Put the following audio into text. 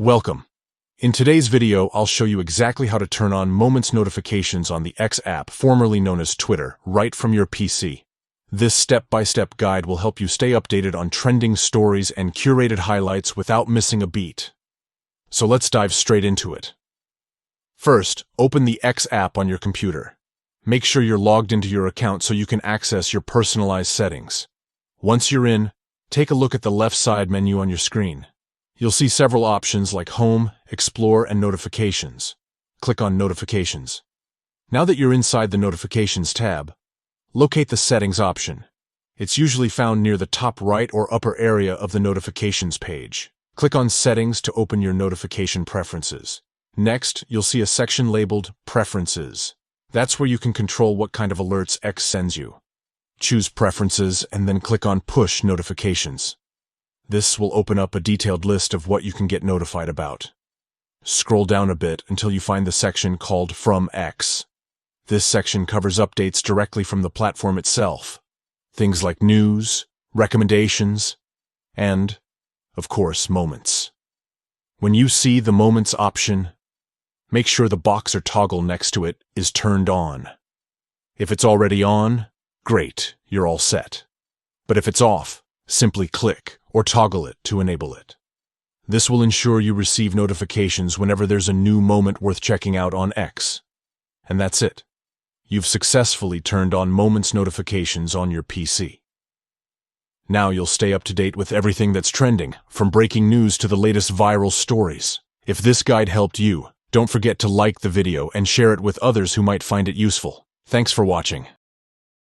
Welcome. In today's video, I'll show you exactly how to turn on Moments notifications on the X app, formerly known as Twitter, right from your PC. This step-by-step guide will help you stay updated on trending stories and curated highlights without missing a beat. So let's dive straight into it. First, open the X app on your computer. Make sure you're logged into your account so you can access your personalized settings. Once you're in, take a look at the left side menu on your screen. You'll see several options like Home, Explore, and Notifications. Click on Notifications. Now that you're inside the Notifications tab, locate the Settings option. It's usually found near the top right or upper area of the Notifications page. Click on Settings to open your notification preferences. Next, you'll see a section labeled Preferences. That's where you can control what kind of alerts X sends you. Choose Preferences and then click on Push Notifications. This will open up a detailed list of what you can get notified about. Scroll down a bit until you find the section called From X. This section covers updates directly from the platform itself. Things like news, recommendations, and, of course, moments. When you see the Moments option, make sure the box or toggle next to it is turned on. If it's already on, great, you're all set. But if it's off, simply click or toggle it to enable it. This will ensure you receive notifications whenever there's a new moment worth checking out on X. And that's it. You've successfully turned on Moments notifications on your PC. Now you'll stay up to date with everything that's trending, from breaking news to the latest viral stories. If this guide helped you, don't forget to like the video and share it with others who might find it useful. Thanks for watching.